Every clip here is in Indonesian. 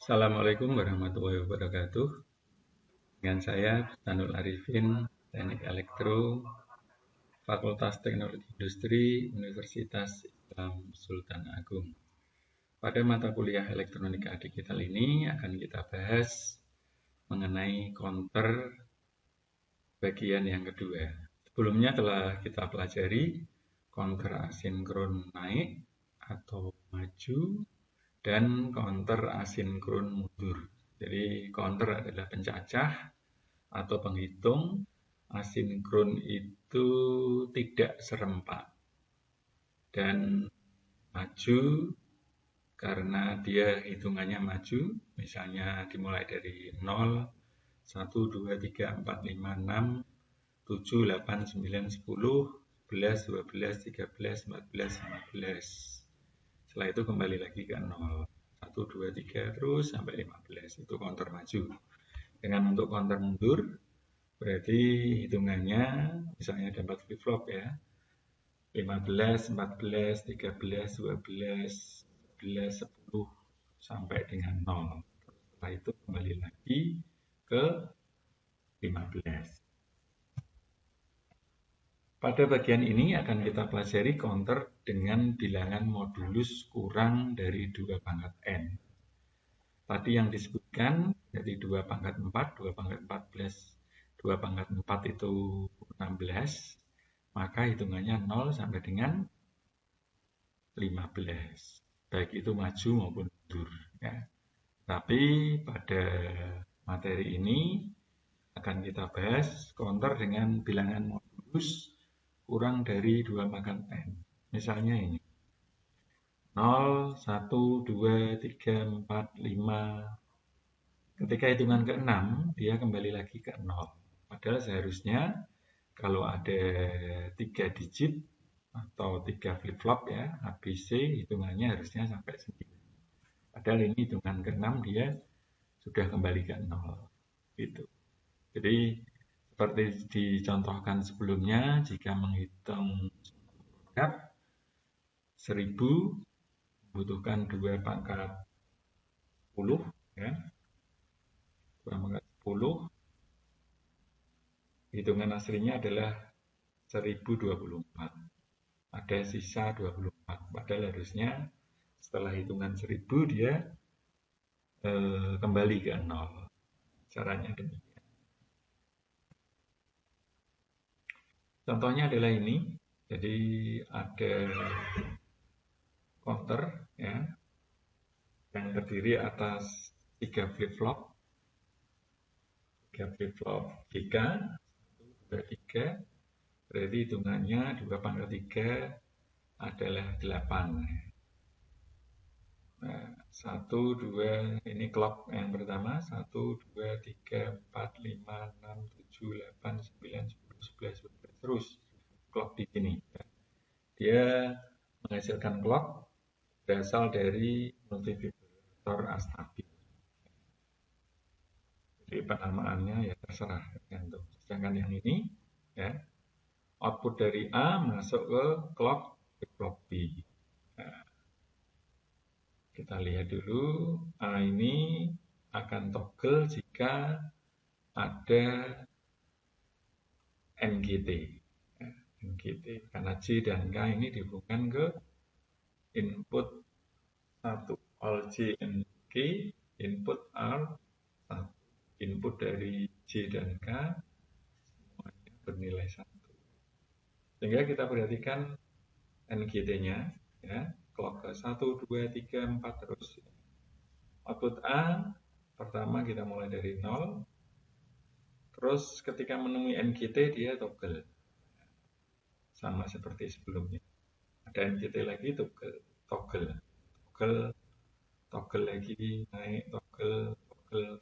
Assalamualaikum warahmatullahi wabarakatuh. Dengan saya Tanul Arifin, Teknik Elektro, Fakultas Teknologi Industri, Universitas Islam Sultan Agung. Pada mata kuliah Elektronika Digital ini akan kita bahas mengenai counter bagian yang kedua. Sebelumnya telah kita pelajari counter asinkron naik atau maju dan counter asinkron mundur. Jadi counter adalah pencacah atau penghitung, asinkron itu tidak serempak, dan maju karena dia hitungannya maju, misalnya dimulai dari 0, 1, 2, 3, 4, 5, 6, 7, 8, 9, 10, 11, 12, 13, 14, 15. Setelah itu kembali lagi ke 0, 1, 2, 3, terus sampai 15. Itu counter maju. Dengan untuk counter mundur, berarti hitungannya misalnya ada 4 flip flop ya. 15, 14, 13, 12, 11, 10 sampai dengan 0. Setelah itu kembali lagi ke 15. Pada bagian ini akan kita pelajari counter dengan bilangan modulus kurang dari 2 pangkat n. Tadi yang disebutkan jadi 2 pangkat 4, 2 pangkat 14, 2 pangkat 4 itu 16, maka hitungannya 0 sampai dengan 15. Baik itu maju maupun mundur. Ya. Tapi pada materi ini akan kita bahas counter dengan bilangan modulus kurang dari 2 pangkat n. Misalnya ini. 0, 1, 2, 3, 4, 5. Ketika hitungan ke-6, dia kembali lagi ke 0. Padahal seharusnya kalau ada 3 digit atau 3 flip-flop ya, ABC, hitungannya harusnya sampai 9. Padahal ini hitungan ke-6 dia sudah kembali ke 0. Gitu. Jadi seperti dicontohkan sebelumnya, jika menghitung produk 1000 membutuhkan 2 pangkat 10 ya. 2 pangkat 10, hitungan aslinya adalah 1024. Ada sisa 24. Padahal harusnya setelah hitungan 1000 dia kembali ke 0. Caranya demikian. Contohnya adalah ini. Jadi ada counter ya, yang terdiri atas 3 flip-flop. 3 flip-flop JK, 1, 2, 3. Berarti hitungannya 2 pangkat 3 adalah 8. Nah, 1, 2, ini clock yang pertama, 1, 2, 3, 4, 5, 6, 7, 8, 9, 10, 11, 12, terus clock di sini. Dia menghasilkan clock berasal dari multivibrator astabil. Jadi penamaannya ya terserah tergantung. Sedangkan yang ini ya, output dari A masuk ke clock B. Nah, kita lihat dulu, A ini akan toggle jika ada NGT. NGT karena J dan K ini dihubungkan ke input 1. All J and K, input R1. Input dari J dan K semuanya bernilai 1. Sehingga kita perhatikan NGT-nya ya, clock ke 1, 2, 3, 4 terus. Output A pertama kita mulai dari 0. Terus ketika menemui NGT dia toggle. Sama seperti sebelumnya. Ada NGT lagi toggle lagi, naik, toggle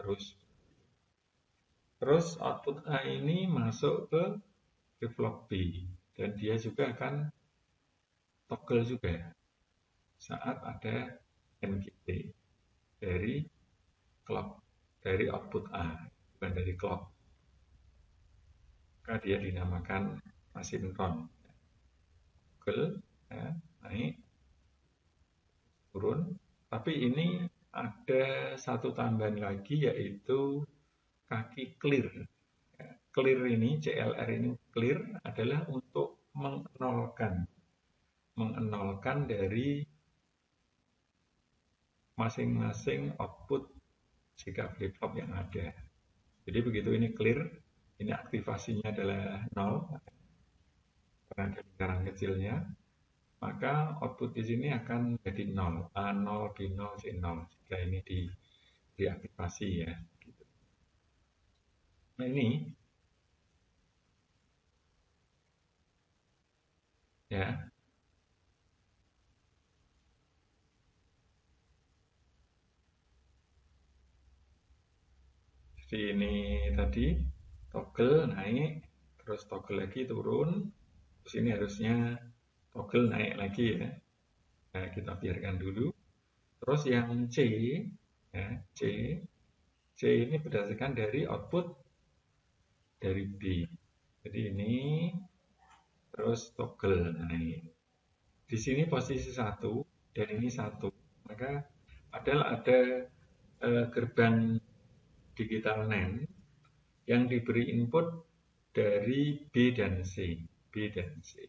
terus. Terus output A ini masuk ke flip-flop B. Dan dia juga akan toggle juga saat ada NGT dari clock, dari output A, bukan dari clock. Maka dia dinamakan asinkron. Toggle ya, naik, turun. Tapi ini ada satu tambahan lagi, yaitu kaki clear. Clear ini, CLR ini clear adalah untuk mengenolkan dari masing-masing output jika flip-flop yang ada. Jadi begitu ini clear, ini aktivasinya adalah 0, karena ada lingkaran kecilnya, maka output di sini akan jadi 0, A0, B0, C0 jika ini diaktifasi ya. Nah ini ya, jadi ini tadi toggle naik, terus toggle lagi turun, terus ini harusnya toggle naik lagi ya. Nah, kita biarkan dulu. Terus yang C, ya, C ini berdasarkan dari output dari B. Jadi ini terus toggle naik. Di sini posisi 1 dan ini 1. Maka ada gerbang digital NAND yang diberi input dari B dan C. B dan C.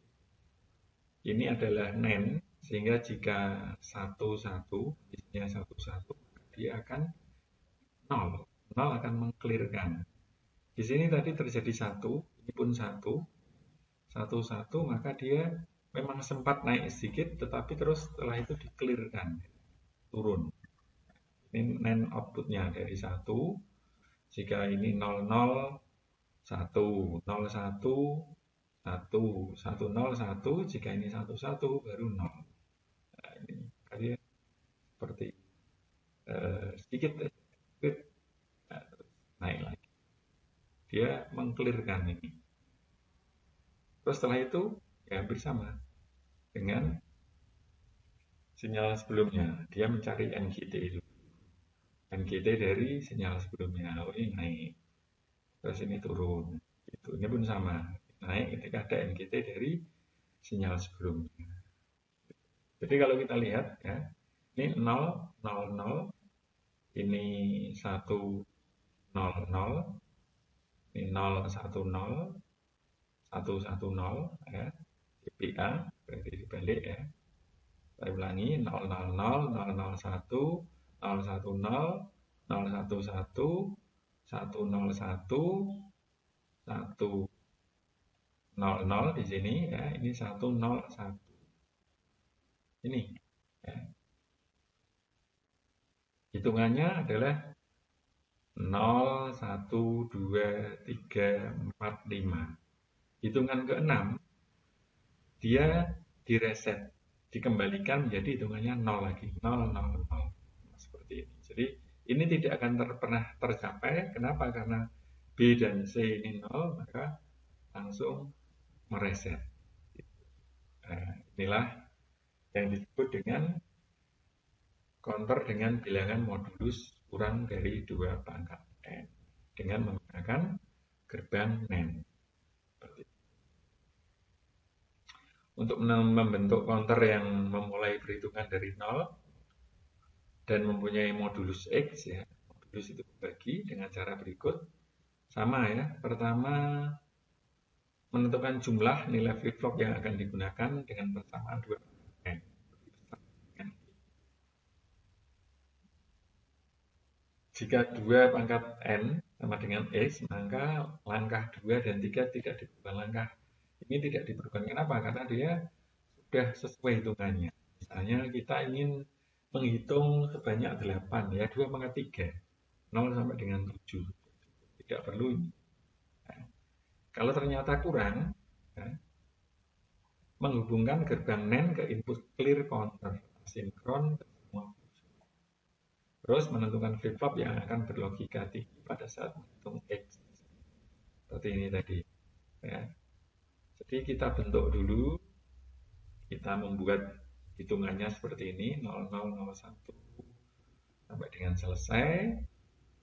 Ini adalah NAND, sehingga jika 1-1, isinya 1-1, dia akan 0. 0 akan mengclearkan. Di sini tadi terjadi 1, ini pun 1. 1-1, maka dia memang sempat naik sedikit, tetapi terus setelah itu di-clearkan, turun. Ini NAND outputnya dari 1. Jika ini 00, 1, 01, 1, 1, 0, 1, jika ini 1, 1, baru 0. Nah, ini dia seperti sedikit naik lagi. Dia mengclearkan ini. Terus setelah itu ya hampir sama dengan sinyal sebelumnya. Dia mencari NGT itu. NGT dari sinyal sebelumnya. Oh, ini naik. Terus ini turun. Gitu. Ini pun sama. Naik ketika ada NGT dari sinyal sebelumnya. Jadi kalau kita lihat ya, ini 0, 0, 0, ini 1, 0, 0, ini 0, 1, 0, 1, 1, 0, ya. PA, berarti dibalik ya. Saya ulangi, 0, 0, 0, 0, 0, 1, 0, 1, 0, 0, 1, 1, 1, 0, 1, 1, 0, 0 di sini ya, ini 1, 0, 1. Ini ya. Hitungannya adalah 0, 1, 2, 3, 4, 5. Hitungan ke-6 dia direset, dikembalikan menjadi hitungannya 0 lagi, 0, 0, 0. Seperti ini. Jadi ini tidak akan pernah tercapai. Kenapa? Karena B dan C ini 0, maka langsung mereset. Nah, inilah yang disebut dengan counter dengan bilangan modulus kurang dari 2 pangkat N dengan menggunakan gerbang NAND. Untuk membentuk counter yang memulai perhitungan dari 0 dan mempunyai modulus X ya, modulus itu dibagi dengan cara berikut. Sama ya, pertama menentukan jumlah nilai flip-flop yang akan digunakan dengan persamaan 2 N. Jika 2 pangkat N sama dengan X, maka langkah 2 dan 3 tidak diperlukan. Langkah ini tidak diperlukan. Kenapa? Karena dia sudah sesuai hitungannya. Misalnya kita ingin menghitung sebanyak 8 ya, 2 pangkat 3, 0 sampai dengan 7. Tidak perlu ini. Nah, kalau ternyata kurang, ya, menghubungkan gerbang NAND ke input clear counter asinkron ke semua. Terus menentukan flip-flop yang akan berlogika tinggi pada saat menghitung X. Seperti ini tadi. Ya. Jadi kita bentuk dulu, kita membuat hitungannya seperti ini, 0001 sampai dengan selesai.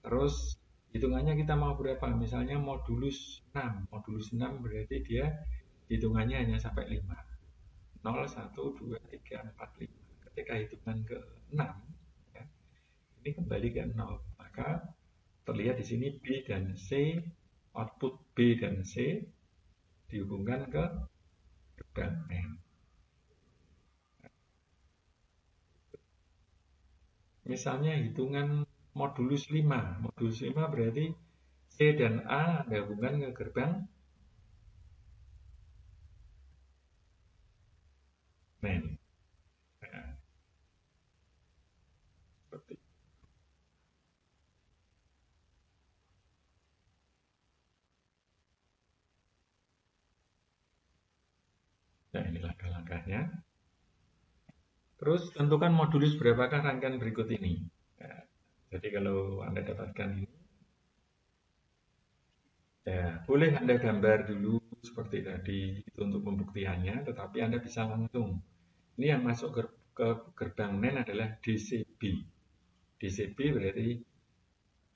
Terus hitungannya kita mau berapa? Misalnya modulus 6. Modulus 6 berarti dia hitungannya hanya sampai 5. 0, 1, 2, 3, 4, 5. Ketika hitungan ke-6, ya, ini kembali ke 0. Maka terlihat di sini B dan C, output B dan C dihubungkan ke gerbang NAND. Misalnya hitungan modulus 5. Modulus 5 berarti C dan A ada hubungan ke gerbang NAND. Nah, seperti nah, ini langkah-langkahnya. Terus tentukan modulus berapakah rangkaian berikut ini. Nah, jadi kalau Anda dapatkan ini, ya boleh Anda gambar dulu seperti tadi itu untuk pembuktiannya, tetapi Anda bisa langsung. Ini yang masuk ke gerbang NAND adalah DCB. DCB berarti,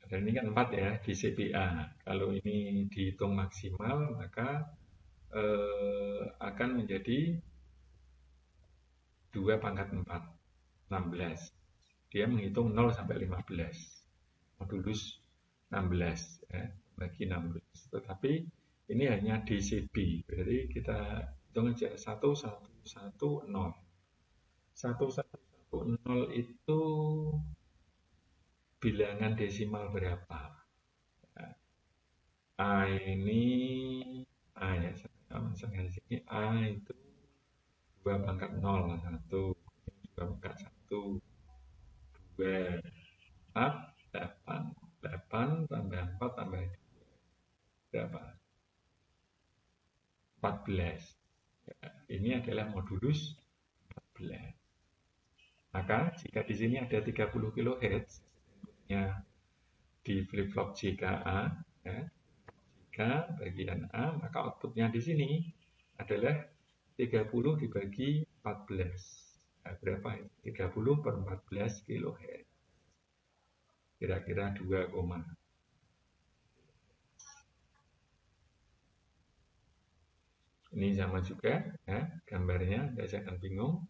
dan ini kan 4 ya, DCBA. Kalau ini dihitung maksimal, maka akan menjadi 2 pangkat 4, 16. Dia menghitung 0 sampai 15. Modulus 16 ya, bagi 16. Tetapi ini hanya DCB, berarti kita hitung aja 1, 1, 1, 0. 1, 1, 1, 0 itu bilangan desimal berapa? A ini A ya, misalnya di sini A itu 2 pangkat 0, 1, 2 pangkat 1, 2, 4, 8, 8 tambah 4 tambah 2, berapa? 14. Ya, ini adalah modulus 14. Maka jika di sini ada 30 kHz ya, di flip-flop JKA, ya, J bagian A, maka outputnya di sini adalah 30 dibagi 14. Nah, berapa ini? 30 per 14 kHz. Kira-kira 2, ini sama juga ya, gambarnya Anda jangan bingung.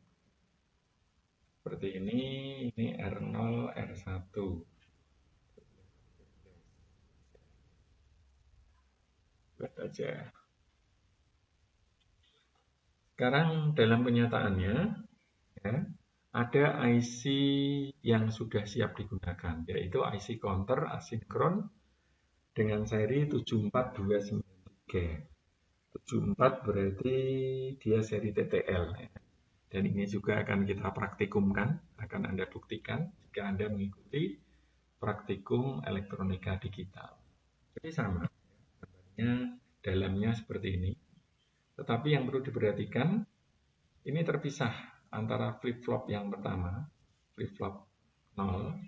Seperti ini R0, R1. Buat aja. Sekarang dalam kenyataannya ya, ada IC yang sudah siap digunakan, yaitu IC counter asinkron dengan seri 74293. 74 berarti dia seri TTL. Dan ini juga akan kita praktikumkan, akan Anda buktikan jika Anda mengikuti praktikum elektronika digital. Jadi sama, dalamnya seperti ini. Tetapi yang perlu diperhatikan, ini terpisah antara flip-flop yang pertama, flip-flop 0,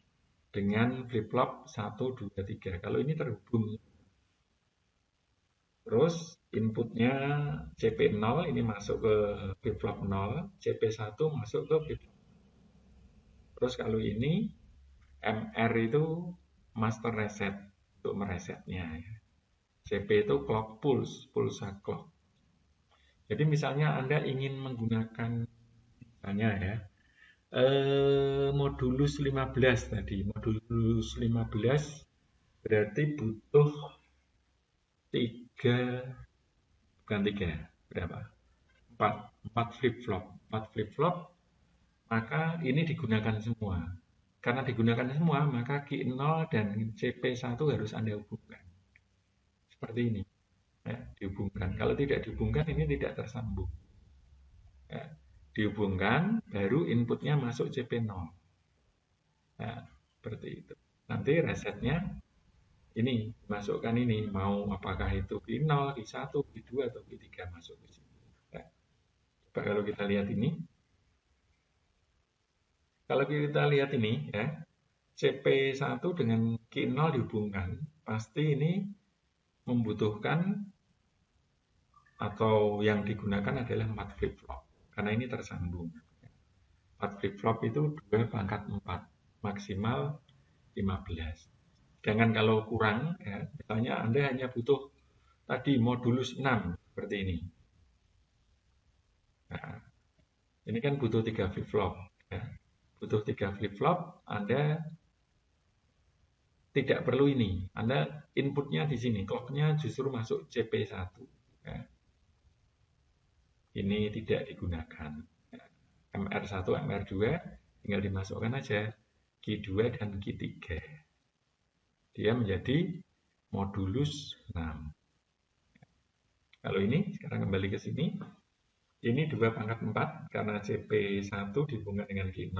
dengan flip-flop 1, 2, 3. Kalau ini terhubung. Terus inputnya CP0 ini masuk ke flip-flop 0, CP1 masuk ke flip-flop. Terus kalau ini MR itu master reset untuk meresetnya. CP itu clock pulse, pulsa clock. Jadi misalnya Anda ingin menggunakan misalnya ya modulus 15 tadi, modulus 15 berarti butuh 3, bukan 3, berapa? 4 flip-flop. 4 flip-flop, maka ini digunakan semua. Karena digunakan semua, maka Q0 dan CP1 harus Anda hubungkan. Seperti ini. Ya, dihubungkan. Kalau tidak dihubungkan, ini tidak tersambung. Ya, dihubungkan, baru inputnya masuk CP0. Ya, seperti itu. Nanti resetnya ini, masukkan ini. Mau apakah itu Q0, Q1, Q2, atau Q3 masuk ke sini. Ya. Coba kalau kita lihat ini. Kalau kita lihat ini, ya, CP1 dengan Q0 dihubungkan, pasti ini membutuhkan atau yang digunakan adalah 4 flip-flop. Karena ini tersambung. 4 flip-flop itu 2 pangkat 4, maksimal 15. Sedangkan kalau kurang, ya, misalnya Anda hanya butuh tadi modulus 6, seperti ini. Nah, ini kan butuh 3 flip-flop. Ya. Butuh 3 flip-flop, Anda tidak perlu ini. Anda inputnya di sini, clocknya justru masuk CP1. Ya. Ini tidak digunakan. MR1, MR2 tinggal dimasukkan aja Q2 dan Q3. Dia menjadi modulus 6. Kalau ini, sekarang kembali ke sini. Ini 2 pangkat 4 karena CP1 dihubungkan dengan Q0.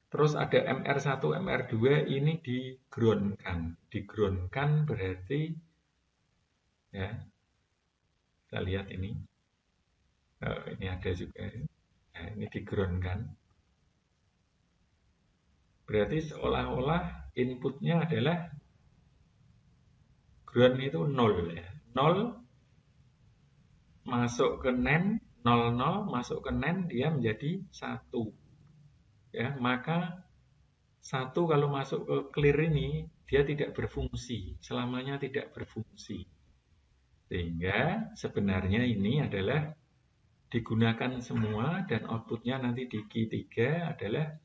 Terus ada MR1, MR2 ini di-groundkan. Di-groundkan berarti, ya, kita lihat ini. Ini ada juga. Nah, ini di-groundkan. Berarti seolah-olah inputnya adalah ground itu 0 ya. 0 masuk ke NAND, 00 masuk ke NAND, dia menjadi 1. Ya, maka 1 kalau masuk ke clear ini, dia tidak berfungsi, selamanya tidak berfungsi. Sehingga sebenarnya ini adalah digunakan semua dan outputnya nanti di Q3 adalah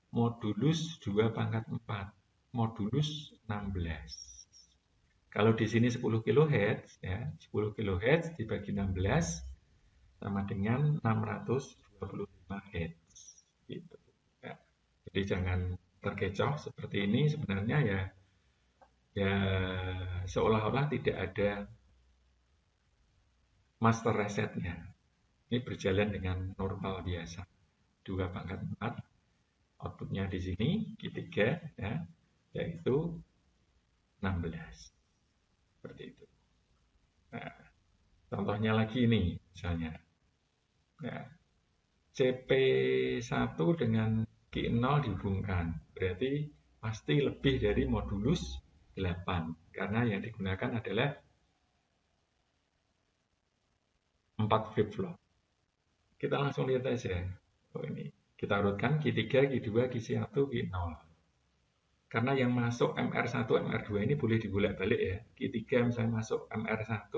modulus 2 pangkat 4, modulus 16. Kalau di sini 10 kHz, ya, 10 kHz dibagi 16 sama dengan 625 Hz. Gitu. Ya. Jadi jangan terkecoh seperti ini, sebenarnya ya seolah-olah tidak ada master resetnya. Ini berjalan dengan normal biasa. 2 pangkat 4, outputnya di sini, Q3, ya, yaitu 16. Seperti itu. Nah, contohnya lagi ini, misalnya. Ya, CP1 dengan Q0 dihubungkan. Berarti pasti lebih dari modulus 8. Karena yang digunakan adalah 4 flip-flop. Kita langsung lihat aja. Oh, ini. Kita urutkan Q3, Q2, Q1, Q0. Karena yang masuk MR1, MR2 ini boleh dibolak-balik ya. Q3 misalnya masuk MR1,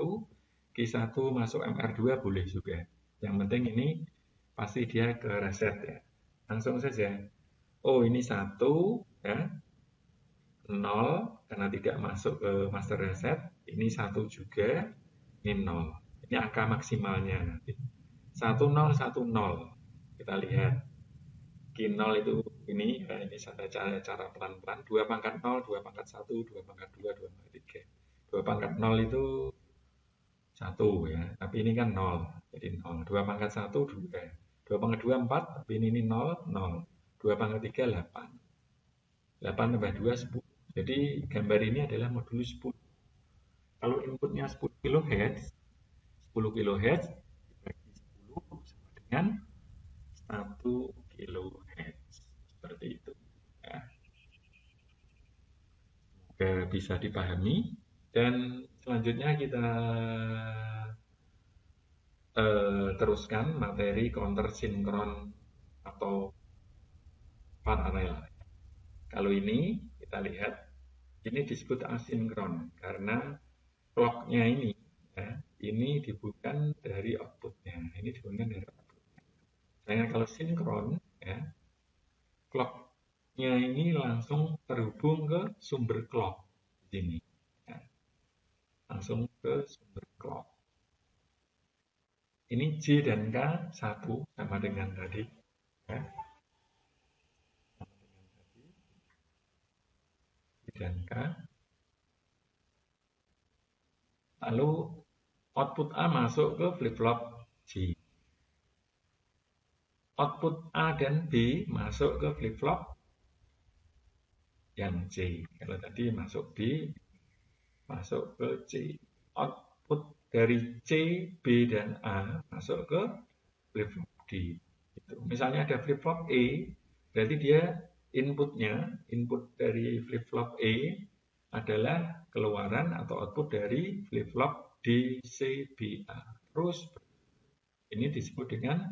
Q1 masuk MR2 boleh juga. Yang penting ini pasti dia ke reset ya. Langsung saja. Oh ini 1 ya. 0 karena tidak masuk ke master reset. Ini 1 juga. Ini 0. Ini angka maksimalnya nanti. 10, 10. Kita lihat. Q0 itu ini, ya, ini saya cara pelan-pelan. 2 pangkat 0, 2 pangkat 1, 2 pangkat 2, 2 pangkat 3. 2 pangkat 0 itu 1 ya, tapi ini kan 0. Jadi 0. 2 pangkat 1, 2. 2 pangkat 2, 4, tapi ini 0, 0. 2 pangkat 3, 8. 8 tambah 2, 10. Jadi gambar ini adalah modulus 10. Kalau inputnya 10 kHz, 10 kHz dibagi 10 sama dengan 1 kHz. Seperti itu. Ya. Semoga bisa dipahami. Dan selanjutnya kita teruskan materi counter sinkron atau paralel. Kalau ini kita lihat, ini disebut asinkron karena clocknya ini, ya, ini dibutuhkan dari outputnya. Ini dibutuhkan dari outputnya. Nah, kalau sinkron, ya, clocknya ini langsung terhubung ke sumber clock di sini. Ya. Langsung ke sumber clock. Ini J dan K 1 sama dengan tadi. Ya. J dan K. Lalu output A masuk ke flip-flop J. Output A dan B masuk ke flip-flop yang C. Kalau tadi masuk B, masuk ke C. Output dari C, B, dan A masuk ke flip-flop D. Gitu. Misalnya ada flip-flop E, berarti dia input dari flip-flop E adalah keluaran atau output dari flip-flop D, C, B, A. Terus ini disebut dengan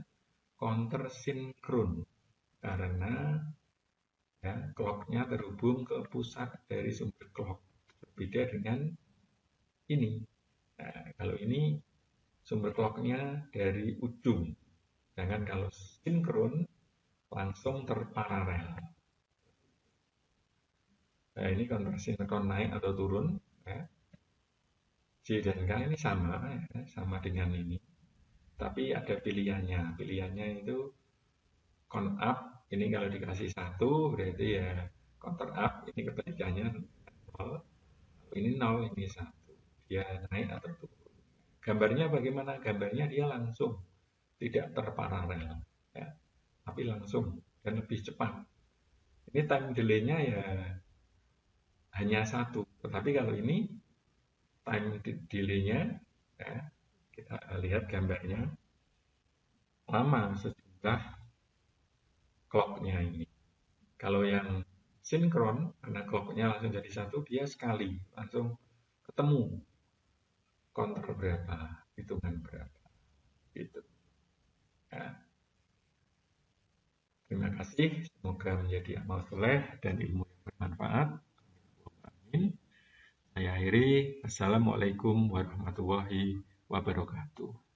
counter sinkron karena ya, clocknya terhubung ke pusat dari sumber clock. Berbeda dengan ini. Nah, kalau ini sumber clocknya dari ujung. Sedangkan kalau sinkron langsung terparalel. Nah, ini konversi sinkron naik atau turun. Ya. C dan K ini sama, ya, sama dengan ini. Tapi ada pilihannya. Pilihannya itu count up. Ini kalau dikasih 1 berarti ya counter up. Ini kebalikannya 0. Ini 0, ini 1. Dia naik atau turun. Gambarnya bagaimana? Gambarnya dia langsung, tidak terparalel, ya, tapi langsung dan lebih cepat. Ini time delay-nya ya hanya 1, tetapi kalau ini time delay-nya, ya, kita lihat gambarnya lama sejumlah clock-nya ini. Kalau yang sinkron, karena clock-nya langsung jadi 1, dia sekali langsung ketemu counter berapa, hitungan berapa, gitu. Ya. Terima kasih, semoga menjadi amal soleh dan ilmu yang bermanfaat. Amin. Saya akhiri. Assalamualaikum warahmatullahi wabarakatuh.